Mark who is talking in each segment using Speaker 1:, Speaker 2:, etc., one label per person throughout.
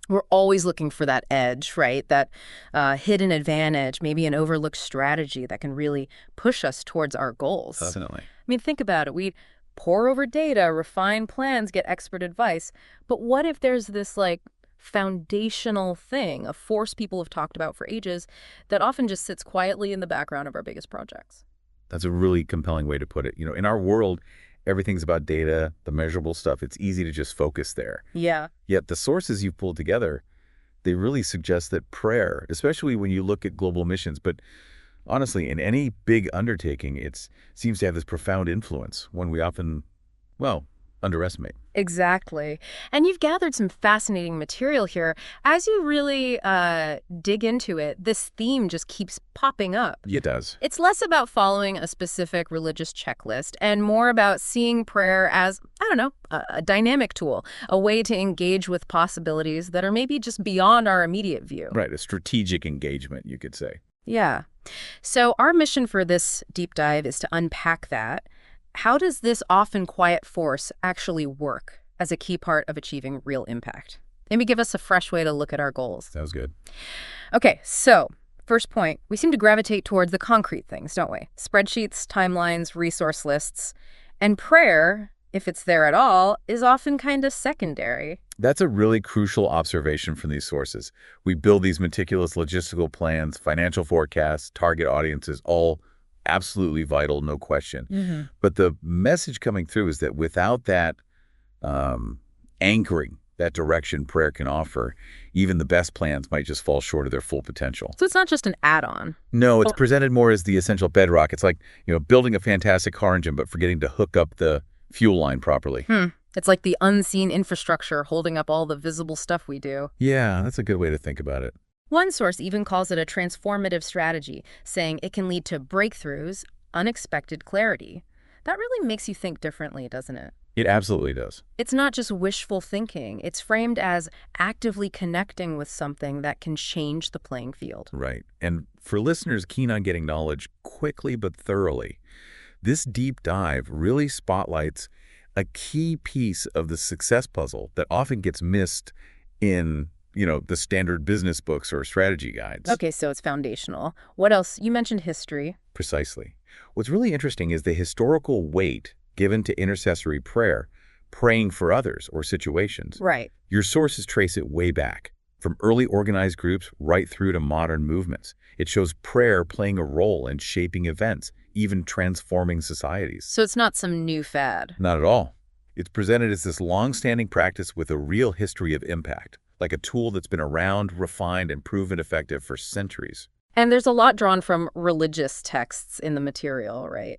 Speaker 1: We're always looking for that edge, right? That hidden advantage, maybe an overlooked strategy that can really push us towards our goals.
Speaker 2: Definitely.
Speaker 1: I mean, think about it. We pore over data, refine plans, get expert advice. But what if there's this, like, foundational thing, a force people have talked about for ages that often just sits quietly in the background of our biggest projects?
Speaker 2: That's a really compelling way to put it. In our world, everything's about data, the measurable stuff. It's easy to just focus there.
Speaker 1: Yeah.
Speaker 2: Yet the sources you've pulled together, they really suggest that prayer, especially when you look at global missions, but honestly, in any big undertaking, it seems to have this profound influence, one we often, well, underestimate.
Speaker 1: Exactly. And you've gathered some fascinating material here. As you really dig into it, this theme just keeps popping up.
Speaker 2: It does.
Speaker 1: It's less about following a specific religious checklist and more about seeing prayer as, I don't know, a dynamic tool, a way to engage with possibilities that are maybe just beyond our immediate view.
Speaker 2: Right, a strategic engagement, you could say.
Speaker 1: Yeah. So our mission for this deep dive is to unpack that. How does this often quiet force actually work as a key part of achieving real impact? Maybe give us a fresh way to look at our goals.
Speaker 2: Sounds good.
Speaker 1: Okay, so first point, we seem to gravitate towards the concrete things, don't we? Spreadsheets, timelines, resource lists. And prayer, if it's there at all, is often kind of secondary.
Speaker 2: That's a really crucial observation from these sources. We build these meticulous logistical plans, financial forecasts, target audiences, all absolutely vital, no question. But the message coming through is that without that anchoring, that direction prayer can offer, even the best plans might just fall short of their full potential.
Speaker 1: So it's not just an add-on.
Speaker 2: No, it's presented more as the essential bedrock. It's like, building a fantastic car engine, but forgetting to hook up the fuel line properly.
Speaker 1: It's like the unseen infrastructure holding up all the visible stuff we do.
Speaker 2: Yeah, that's a good way to think about it.
Speaker 1: One source even calls it a transformative strategy, saying it can lead to breakthroughs, unexpected clarity. That really makes you think differently, doesn't it?
Speaker 2: It absolutely does.
Speaker 1: It's not just wishful thinking. It's framed as actively connecting with something that can change the playing field.
Speaker 2: Right. And for listeners keen on getting knowledge quickly but thoroughly, this deep dive really spotlights a key piece of the success puzzle that often gets missed in the standard business books or strategy guides.
Speaker 1: Okay, so it's foundational. What else? You mentioned history.
Speaker 2: Precisely. What's really interesting is the historical weight given to intercessory prayer, praying for others or situations.
Speaker 1: Right.
Speaker 2: Your sources trace it way back, from early organized groups right through to modern movements. It shows prayer playing a role in shaping events, even transforming societies.
Speaker 1: So it's not some new fad.
Speaker 2: Not at all. It's presented as this long-standing practice with a real history of impact, like a tool that's been around, refined, and proven effective for centuries.
Speaker 1: And there's a lot drawn from religious texts in the material, right?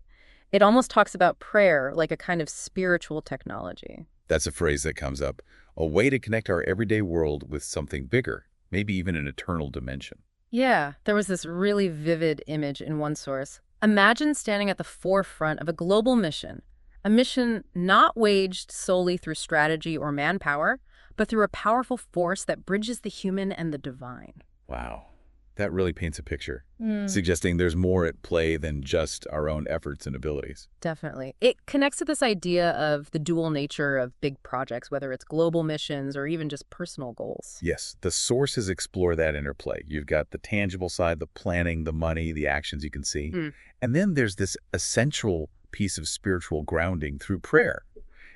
Speaker 1: It almost talks about prayer like a kind of spiritual technology.
Speaker 2: That's a phrase that comes up, a way to connect our everyday world with something bigger, maybe even an eternal dimension.
Speaker 1: Yeah, there was this really vivid image in one source. Imagine standing at the forefront of a global mission, a mission not waged solely through strategy or manpower, but through a powerful force that bridges the human and the divine.
Speaker 2: Wow. That really paints a picture, suggesting there's more at play than just our own efforts and abilities.
Speaker 1: Definitely. It connects to this idea of the dual nature of big projects, whether it's global missions or even just personal goals.
Speaker 2: Yes, the sources explore that interplay. You've got the tangible side, the planning, the money, the actions you can see. And then there's this essential piece of spiritual grounding through prayer.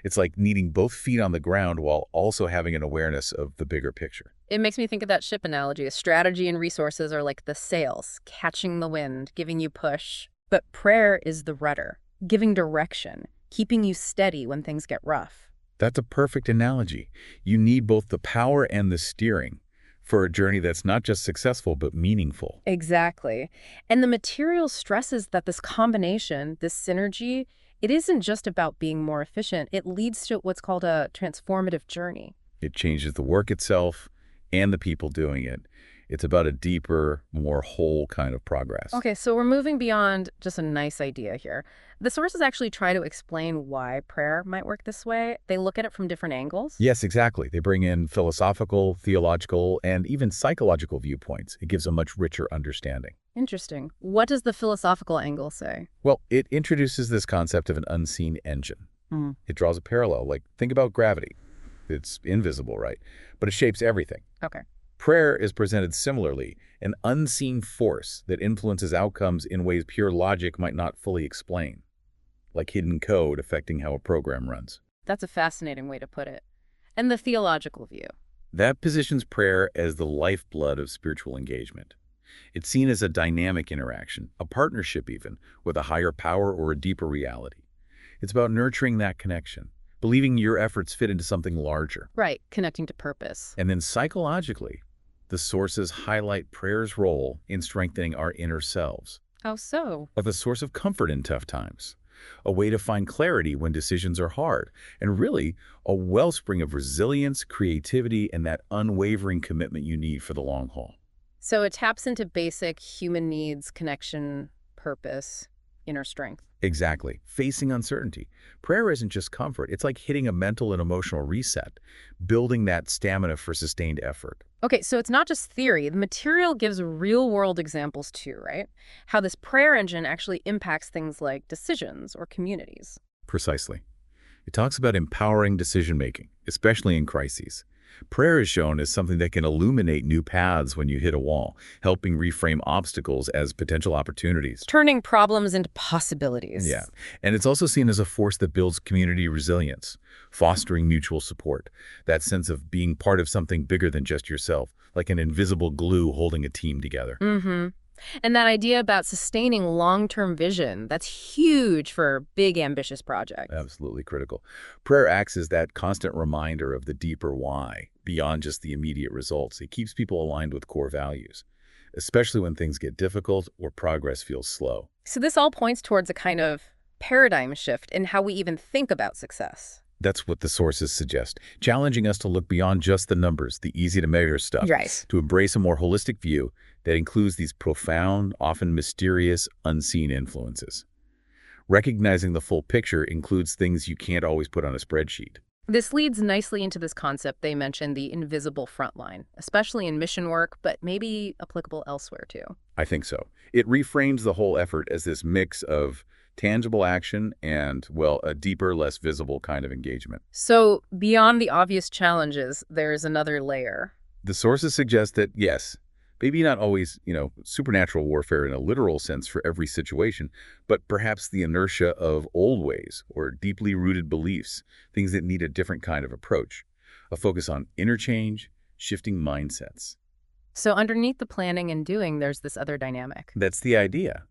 Speaker 2: It's like needing both feet on the ground while also having an awareness of the bigger picture.
Speaker 1: It makes me think of that ship analogy. Strategy and resources are like the sails, catching the wind, giving you push. But prayer is the rudder, giving direction, keeping you steady when things get rough.
Speaker 2: That's a perfect analogy. You need both the power and the steering for a journey that's not just successful, but meaningful.
Speaker 1: Exactly. And the material stresses that this combination, this synergy, it isn't just about being more efficient. It leads to what's called a transformative journey.
Speaker 2: It changes the work itself and the people doing it. It's about a deeper, more whole kind of progress.
Speaker 1: Okay, so we're moving beyond just a nice idea here. The sources actually try to explain why prayer might work this way. They look at it from different angles.
Speaker 2: Yes, exactly. They bring in philosophical, theological, and even psychological viewpoints. It gives a much richer understanding.
Speaker 1: Interesting. What does the philosophical angle say?
Speaker 2: Well, it introduces this concept of an unseen engine. It draws a parallel. Like, think about gravity. It's invisible, right? But it shapes everything.
Speaker 1: Okay.
Speaker 2: Prayer is presented similarly, an unseen force that influences outcomes in ways pure logic might not fully explain, like hidden code affecting how a program runs.
Speaker 1: That's a fascinating way to put it. And the theological view.
Speaker 2: That positions prayer as the lifeblood of spiritual engagement. It's seen as a dynamic interaction, a partnership even, with a higher power or a deeper reality. It's about nurturing that connection, believing your efforts fit into something larger.
Speaker 1: Right, connecting to purpose.
Speaker 2: And then psychologically, the sources highlight prayer's role in strengthening our inner selves,
Speaker 1: How so?
Speaker 2: as a source of comfort in tough times, a way to find clarity when decisions are hard, and really a wellspring of resilience, creativity, and that unwavering commitment you need for the long haul.
Speaker 1: So it taps into basic human needs, connection, purpose, inner strength.
Speaker 2: Exactly. Facing uncertainty. Prayer isn't just comfort. It's like hitting a mental and emotional reset, building that stamina for sustained effort.
Speaker 1: Okay, so it's not just theory. The material gives real-world examples too, right? How this prayer engine actually impacts things like decisions or communities.
Speaker 2: Precisely. It talks about empowering decision-making, especially in crises. Prayer is shown as something that can illuminate new paths when you hit a wall, helping reframe obstacles as potential opportunities.
Speaker 1: Turning problems into possibilities.
Speaker 2: Yeah, and it's also seen as a force that builds community resilience, fostering mutual support, that sense of being part of something bigger than just yourself, like an invisible glue holding a team together.
Speaker 1: Mm-hmm. And that idea about sustaining long-term vision, that's huge for big, ambitious projects.
Speaker 2: Absolutely critical. Prayer acts as that constant reminder of the deeper why, beyond just the immediate results. It keeps people aligned with core values, especially when things get difficult or progress feels slow.
Speaker 1: So this all points towards a kind of paradigm shift in how we even think about success.
Speaker 2: That's what the sources suggest, challenging us to look beyond just the numbers, the easy-to-measure stuff,
Speaker 1: Right.
Speaker 2: to embrace a more holistic view that includes these profound, often mysterious, unseen influences. Recognizing the full picture includes things you can't always put on a spreadsheet.
Speaker 1: This leads nicely into this concept they mentioned, the invisible front line, especially in mission work, but maybe applicable elsewhere too.
Speaker 2: I think so. It reframes the whole effort as this mix of tangible action and, well, a deeper, less visible kind of engagement.
Speaker 1: So beyond the obvious challenges, there's another layer.
Speaker 2: The sources suggest that, yes, maybe not always, supernatural warfare in a literal sense for every situation, but perhaps the inertia of old ways or deeply rooted beliefs, things that need a different kind of approach, a focus on interchange, shifting mindsets.
Speaker 1: So underneath the planning and doing, there's this other dynamic.
Speaker 2: That's the idea.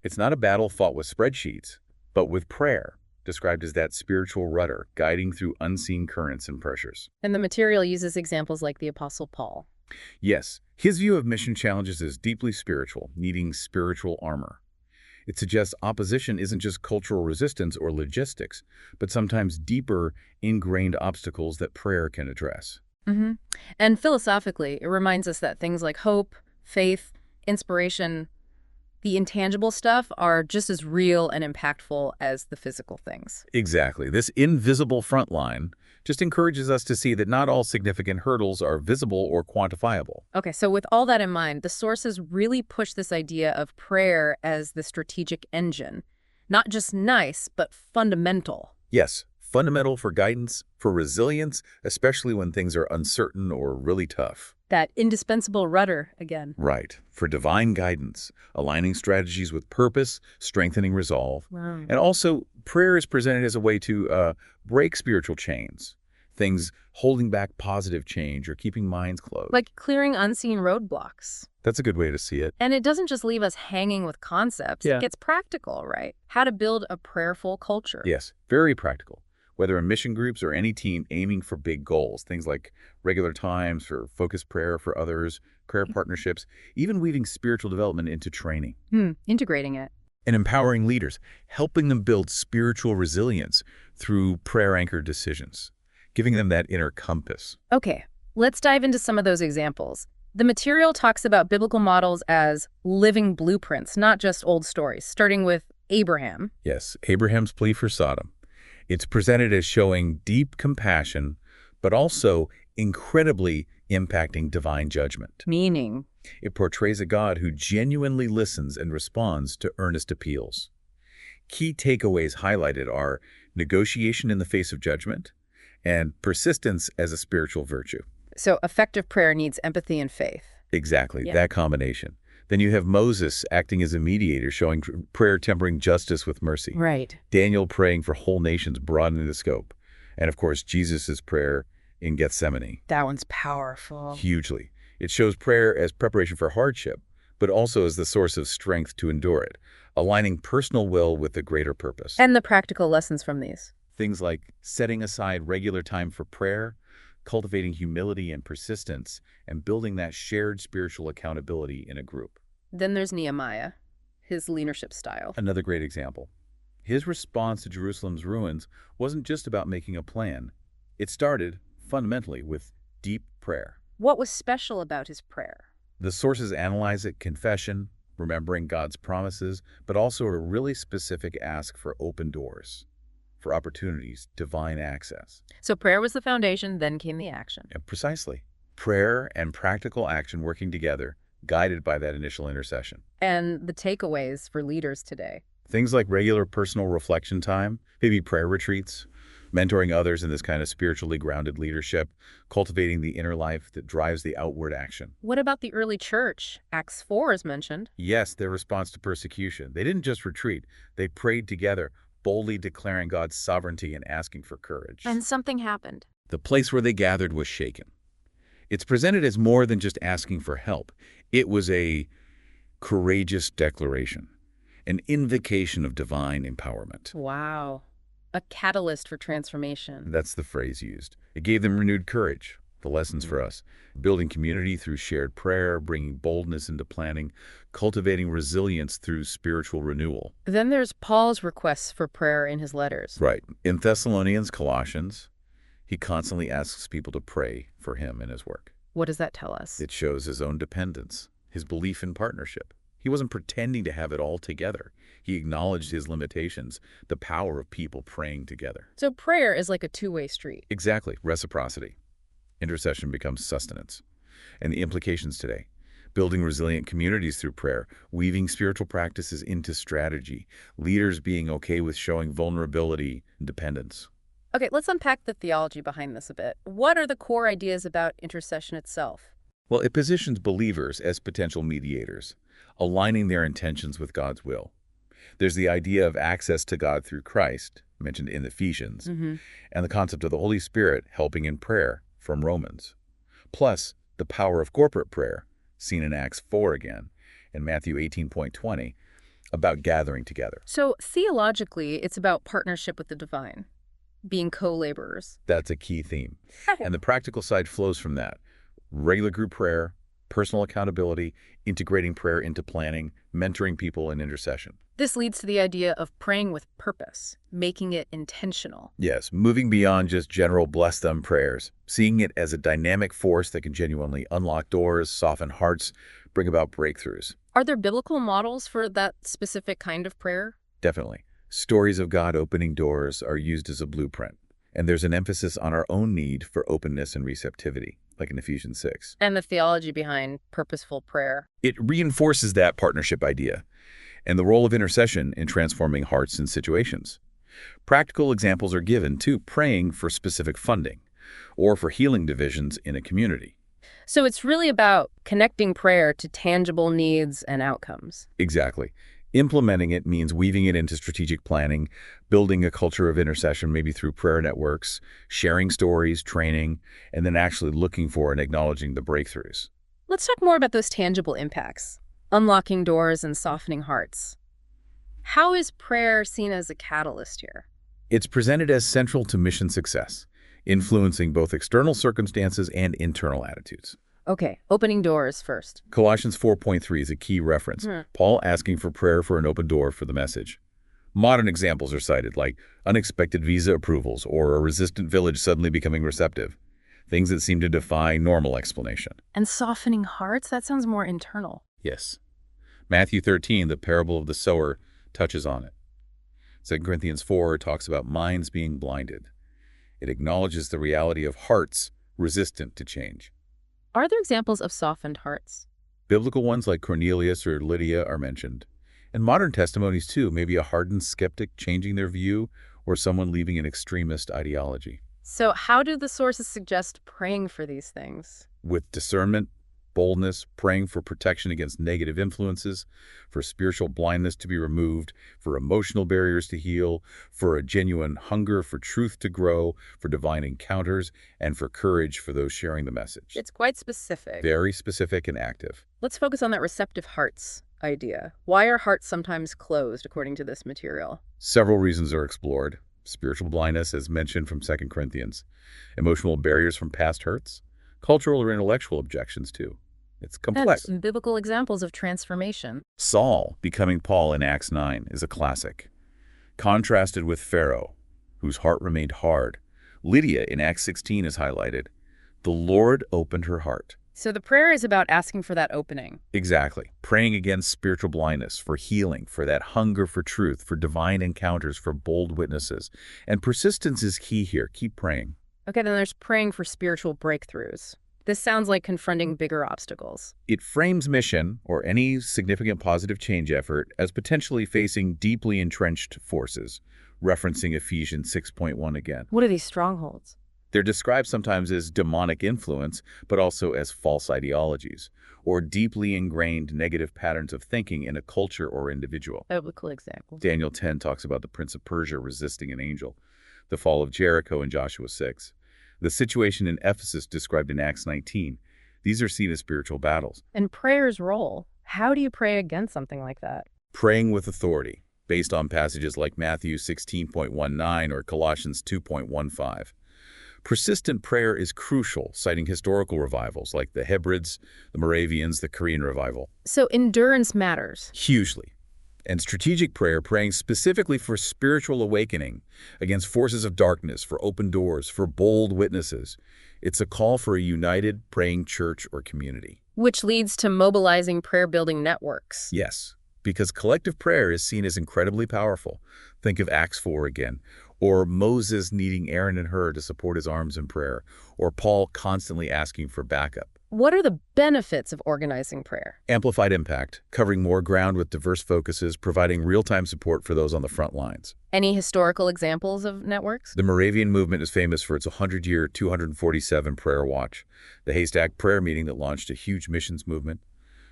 Speaker 2: It's not a battle fought with spreadsheets, but with prayer, described as that spiritual rudder guiding through unseen currents and pressures.
Speaker 1: And the material uses examples like the Apostle Paul.
Speaker 2: Yes, his view of mission challenges is deeply spiritual, needing spiritual armor. It suggests opposition isn't just cultural resistance or logistics, but sometimes deeper, ingrained obstacles that prayer can address.
Speaker 1: Mm-hmm. And philosophically, it reminds us that things like hope, faith, inspiration, the intangible stuff are just as real and impactful as the physical things.
Speaker 2: Exactly. This invisible front line just encourages us to see that not all significant hurdles are visible or quantifiable.
Speaker 1: Okay, so with all that in mind, the sources really push this idea of prayer as the strategic engine. Not just nice, but fundamental.
Speaker 2: Yes, fundamental for guidance, for resilience, especially when things are uncertain or really tough.
Speaker 1: That indispensable rudder again.
Speaker 2: Right. For divine guidance, aligning strategies with purpose, strengthening resolve.
Speaker 1: Wow.
Speaker 2: And also, prayer is presented as a way to break spiritual chains, things holding back positive change or keeping minds closed.
Speaker 1: Like clearing unseen roadblocks.
Speaker 2: That's a good way to see it.
Speaker 1: And it doesn't just leave us hanging with concepts.
Speaker 2: Yeah.
Speaker 1: It gets practical, right? How to build a prayerful culture.
Speaker 2: Yes, very practical. Whether in mission groups or any team aiming for big goals, things like regular times for focused prayer for others, prayer partnerships, even weaving spiritual development into training.
Speaker 1: Integrating it.
Speaker 2: And empowering leaders, helping them build spiritual resilience through prayer-anchored decisions, giving them that inner compass.
Speaker 1: Okay, let's dive into some of those examples. The material talks about biblical models as living blueprints, not just old stories, starting with Abraham.
Speaker 2: Yes, Abraham's plea for Sodom. It's presented as showing deep compassion, but also incredibly impacting divine judgment.
Speaker 1: Meaning?
Speaker 2: It portrays a God who genuinely listens and responds to earnest appeals. Key takeaways highlighted are negotiation in the face of judgment and persistence as a spiritual virtue.
Speaker 1: So effective prayer needs empathy and faith.
Speaker 2: Exactly,
Speaker 1: Yeah.
Speaker 2: that combination. Then you have Moses acting as a mediator, showing prayer tempering justice with mercy.
Speaker 1: Right.
Speaker 2: Daniel praying for whole nations, broadening the scope. And of course, Jesus' prayer in Gethsemane,
Speaker 1: That one's powerful.
Speaker 2: hugely. It shows prayer as preparation for hardship, but also as the source of strength to endure it, aligning personal will with the greater purpose.
Speaker 1: And the practical lessons from these.
Speaker 2: Things like setting aside regular time for prayer, cultivating humility and persistence, and building that shared spiritual accountability in a group.
Speaker 1: Then there's Nehemiah, his leadership style.
Speaker 2: Another great example. His response to Jerusalem's ruins wasn't just about making a plan. It started, fundamentally, with deep prayer.
Speaker 1: What was special about his prayer?
Speaker 2: The sources analyze it: confession, remembering God's promises, but also a really specific ask for open doors, for opportunities, divine access.
Speaker 1: So prayer was the foundation, then came the action.
Speaker 2: And precisely. Prayer and practical action working together, guided by that initial intercession.
Speaker 1: And the takeaways for leaders today.
Speaker 2: Things like regular personal reflection time, maybe prayer retreats, mentoring others in this kind of spiritually grounded leadership, cultivating the inner life that drives the outward action.
Speaker 1: What about the early church? Acts 4 is mentioned.
Speaker 2: Yes, their response to persecution. They didn't just retreat, they prayed together, boldly declaring God's sovereignty and asking for courage.
Speaker 1: And something happened.
Speaker 2: The place where they gathered was shaken. It's presented as more than just asking for help. It was a courageous declaration, an invocation of divine empowerment.
Speaker 1: Wow. A catalyst for transformation.
Speaker 2: That's the phrase used. It gave them renewed courage. The lessons for us: building community through shared prayer, bringing boldness into planning, cultivating resilience through spiritual renewal.
Speaker 1: Then there's Paul's requests for prayer in his letters.
Speaker 2: Right. In Thessalonians, Colossians, he constantly asks people to pray for him in his work.
Speaker 1: What does that tell us?
Speaker 2: It shows his own dependence, his belief in partnership. He wasn't pretending to have it all together. He acknowledged his limitations, the power of people praying together.
Speaker 1: So prayer is like a two-way street.
Speaker 2: Exactly. Reciprocity. Intercession becomes sustenance. And the implications today: building resilient communities through prayer, weaving spiritual practices into strategy, leaders being okay with showing vulnerability and dependence.
Speaker 1: Okay, let's unpack the theology behind this a bit. What are the core ideas about intercession itself?
Speaker 2: Well, it positions believers as potential mediators, aligning their intentions with God's will. There's the idea of access to God through Christ, mentioned in Ephesians, and the concept of the Holy Spirit helping in prayer from Romans. Plus, the power of corporate prayer, seen in Acts 4 again, and Matthew 18:20, about gathering together.
Speaker 1: So theologically, it's about partnership with the divine, being co-laborers.
Speaker 2: That's a key theme. And the practical side flows from that: regular group prayer, personal accountability, integrating prayer into planning, mentoring people in intercession.
Speaker 1: This leads to the idea of praying with purpose, making it intentional.
Speaker 2: Yes, moving beyond just general bless them prayers, seeing it as a dynamic force that can genuinely unlock doors, soften hearts, bring about breakthroughs.
Speaker 1: Are there biblical models for that specific kind of prayer?
Speaker 2: Definitely. Stories of God opening doors are used as a blueprint, and there's an emphasis on our own need for openness and receptivity, like in Ephesians 6.
Speaker 1: And the theology behind purposeful prayer.
Speaker 2: It reinforces that partnership idea and the role of intercession in transforming hearts and situations. Practical examples are given, too: praying for specific funding or for healing divisions in a community.
Speaker 1: So it's really about connecting prayer to tangible needs and outcomes.
Speaker 2: Exactly. Implementing it means weaving it into strategic planning, building a culture of intercession, maybe through prayer networks, sharing stories, training, and then actually looking for and acknowledging the breakthroughs.
Speaker 1: Let's talk more about those tangible impacts, unlocking doors and softening hearts. How is prayer seen as a catalyst here?
Speaker 2: It's presented as central to mission success, influencing both external circumstances and internal attitudes.
Speaker 1: Okay, opening doors first.
Speaker 2: Colossians 4:3 is a key reference. Paul asking for prayer for an open door for the message. Modern examples are cited, like unexpected visa approvals or a resistant village suddenly becoming receptive, things that seem to defy normal explanation.
Speaker 1: And softening hearts? That sounds more internal.
Speaker 2: Yes. Matthew 13, the parable of the sower, touches on it. 2 Corinthians 4 talks about minds being blinded. It acknowledges the reality of hearts resistant to change.
Speaker 1: Are there examples of softened hearts?
Speaker 2: Biblical ones like Cornelius or Lydia are mentioned. And modern testimonies, too, maybe a hardened skeptic changing their view or someone leaving an extremist ideology.
Speaker 1: So how do the sources suggest praying for these things?
Speaker 2: With discernment, boldness, praying for protection against negative influences, for spiritual blindness to be removed, for emotional barriers to heal, for a genuine hunger for truth to grow, for divine encounters, and for courage for those sharing the message.
Speaker 1: It's quite specific.
Speaker 2: Very specific and active.
Speaker 1: Let's focus on that receptive hearts idea. Why are hearts sometimes closed, according to this material?
Speaker 2: Several reasons are explored. Spiritual blindness, as mentioned from 2 Corinthians. Emotional barriers from past hurts. Cultural or intellectual objections, too. It's complex.
Speaker 1: And biblical examples of transformation.
Speaker 2: Saul becoming Paul in Acts 9 is a classic. Contrasted with Pharaoh, whose heart remained hard, Lydia in Acts 16 is highlighted. The Lord opened her heart.
Speaker 1: So the prayer is about asking for that opening.
Speaker 2: Exactly. Praying against spiritual blindness, for healing, for that hunger for truth, for divine encounters, for bold witnesses. And persistence is key here. Keep praying.
Speaker 1: Okay, then there's praying for spiritual breakthroughs. This sounds like confronting bigger obstacles.
Speaker 2: It frames mission, or any significant positive change effort, as potentially facing deeply entrenched forces, referencing Ephesians 6.1 again.
Speaker 1: What are these strongholds?
Speaker 2: They're described sometimes as demonic influence, but also as false ideologies, or deeply ingrained negative patterns of thinking in a culture or individual.
Speaker 1: Biblical examples.
Speaker 2: Daniel 10 talks about the prince of Persia resisting an angel, the fall of Jericho in Joshua 6. The situation in Ephesus described in Acts 19. These are seen as spiritual battles.
Speaker 1: And prayer's role. How do you pray against something like that?
Speaker 2: Praying with authority, based on passages like Matthew 16.19 or Colossians 2.15. Persistent prayer is crucial, citing historical revivals like the Hebrides, the Moravians, the Korean revival.
Speaker 1: So endurance matters.
Speaker 2: Hugely. And strategic prayer, praying specifically for spiritual awakening, against forces of darkness, for open doors, for bold witnesses. It's a call for a united praying church or community.
Speaker 1: Which leads to mobilizing prayer-building networks.
Speaker 2: Yes, because collective prayer is seen as incredibly powerful. Think of Acts 4 again, or Moses needing Aaron and Hur to support his arms in prayer, or Paul constantly asking for backup.
Speaker 1: What are the benefits of organizing prayer?
Speaker 2: Amplified impact, covering more ground with diverse focuses, providing real-time support for those on the front lines.
Speaker 1: Any historical examples of networks?
Speaker 2: The Moravian movement is famous for its 100-year, 247 prayer watch, the Haystack prayer meeting that launched a huge missions movement,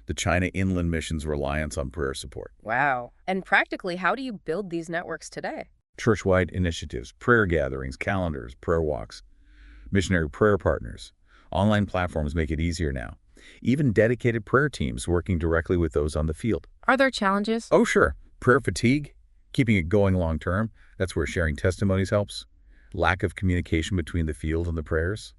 Speaker 2: the China Inland Mission's reliance on prayer support.
Speaker 1: Wow. And practically, how do you build these networks today?
Speaker 2: Church-wide initiatives, prayer gatherings, calendars, prayer walks, missionary prayer partners. Online platforms make it easier now. Even dedicated prayer teams working directly with those on the field.
Speaker 1: Are there challenges?
Speaker 2: Oh, sure. Prayer fatigue, keeping it going long term. That's where sharing testimonies helps. Lack of communication between the field and the prayers.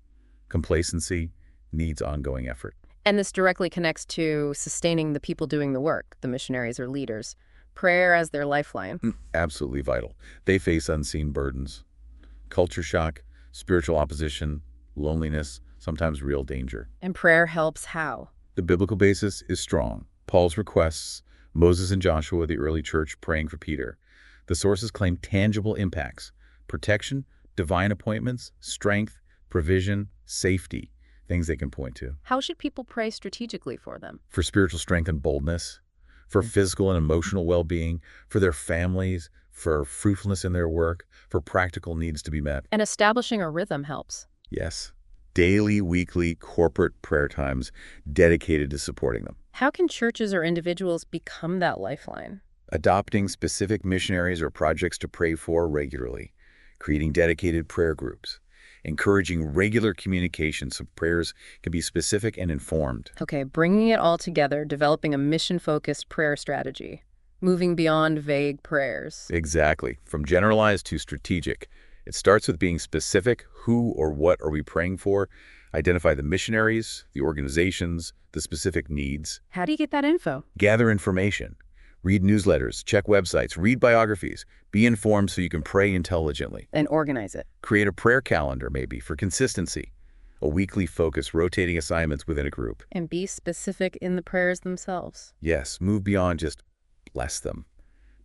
Speaker 2: Complacency needs ongoing effort.
Speaker 1: And this directly connects to sustaining the people doing the work, the missionaries or leaders. Prayer as their lifeline.
Speaker 2: Absolutely vital. They face unseen burdens. Culture shock, spiritual opposition, loneliness, sometimes real danger.
Speaker 1: And prayer helps how?
Speaker 2: The biblical basis is strong. Paul's requests, Moses and Joshua, the early church praying for Peter. The sources claim tangible impacts: protection, divine appointments, strength, provision, safety, things they can point to.
Speaker 1: How should people pray strategically for them?
Speaker 2: For spiritual strength and boldness, for physical and emotional well-being, for their families, for fruitfulness in their work, for practical needs to be met.
Speaker 1: And establishing a rhythm helps.
Speaker 2: Yes. Daily, weekly, corporate prayer times dedicated to supporting them.
Speaker 1: How can churches or individuals become that lifeline?
Speaker 2: Adopting specific missionaries or projects to pray for regularly. Creating dedicated prayer groups. Encouraging regular communication so prayers can be specific and informed.
Speaker 1: Okay, bringing it all together, developing a mission-focused prayer strategy. Moving beyond vague prayers.
Speaker 2: Exactly. From generalized to strategic. It starts with being specific. Who or what are we praying for? Identify the missionaries, the organizations, the specific needs.
Speaker 1: How do you get that info?
Speaker 2: Gather information. Read newsletters, check websites, read biographies. Be informed so you can pray intelligently.
Speaker 1: And organize it.
Speaker 2: Create a prayer calendar, maybe, for consistency. A weekly focus, rotating assignments within a group.
Speaker 1: And be specific in the prayers themselves.
Speaker 2: Yes, move beyond just bless them.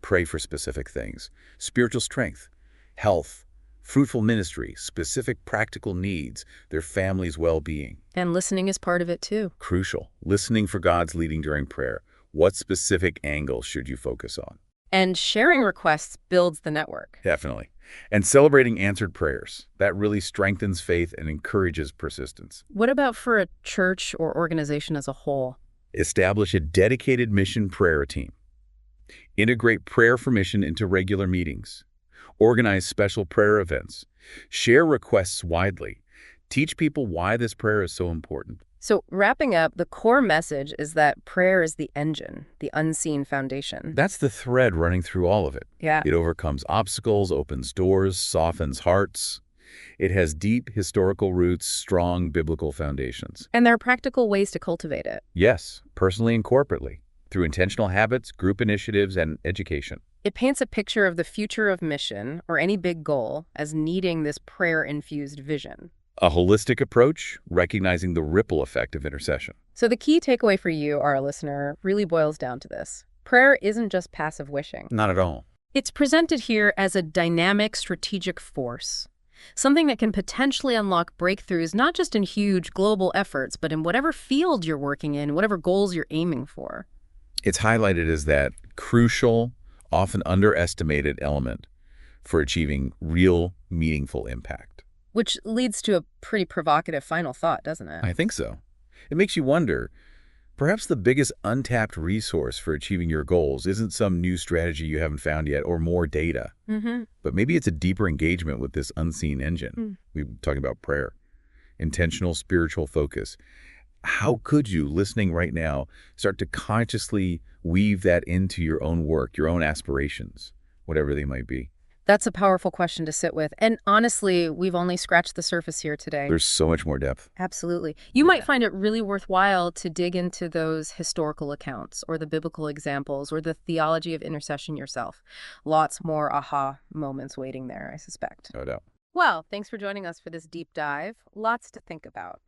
Speaker 2: Pray for specific things. Spiritual strength, health, fruitful ministry, specific practical needs, their family's well-being.
Speaker 1: And listening is part of it too.
Speaker 2: Crucial. Listening for God's leading during prayer. What specific angle should you focus on?
Speaker 1: And sharing requests builds the network.
Speaker 2: Definitely. And celebrating answered prayers. That really strengthens faith and encourages persistence.
Speaker 1: What about for a church or organization as a whole?
Speaker 2: Establish a dedicated mission prayer team. Integrate prayer for mission into regular meetings. Organize special prayer events. Share requests widely. Teach people why this prayer is so important.
Speaker 1: So wrapping up, the core message is that prayer is the engine, the unseen foundation.
Speaker 2: That's the thread running through all of it.
Speaker 1: Yeah.
Speaker 2: It overcomes obstacles, opens doors, softens hearts. It has deep historical roots, strong biblical foundations.
Speaker 1: And there are practical ways to cultivate it.
Speaker 2: Yes, personally and corporately, through intentional habits, group initiatives, and education.
Speaker 1: It paints a picture of the future of mission, or any big goal, as needing this prayer-infused vision.
Speaker 2: A holistic approach, recognizing the ripple effect of intercession.
Speaker 1: So the key takeaway for you, our listener, really boils down to this. Prayer isn't just passive wishing.
Speaker 2: Not at all.
Speaker 1: It's presented here as a dynamic, strategic force, something that can potentially unlock breakthroughs not just in huge global efforts, but in whatever field you're working in, whatever goals you're aiming for.
Speaker 2: It's highlighted as that crucial, often underestimated element for achieving real, meaningful impact.
Speaker 1: Which leads to a pretty provocative final thought, doesn't it?
Speaker 2: I think so. It makes you wonder, perhaps the biggest untapped resource for achieving your goals isn't some new strategy you haven't found yet or more data, but maybe it's a deeper engagement with this unseen engine. We've been talking about prayer, intentional spiritual focus. How could you, listening right now, start to consciously weave that into your own work, your own aspirations, whatever they might be?
Speaker 1: That's a powerful question to sit with. And honestly, we've only scratched the surface here today.
Speaker 2: There's so much more depth.
Speaker 1: Absolutely. You might find it really worthwhile to dig into those historical accounts or the biblical examples or the theology of intercession yourself. Lots more aha moments waiting there, I suspect.
Speaker 2: No doubt.
Speaker 1: Well, thanks for joining us for this deep dive. Lots to think about.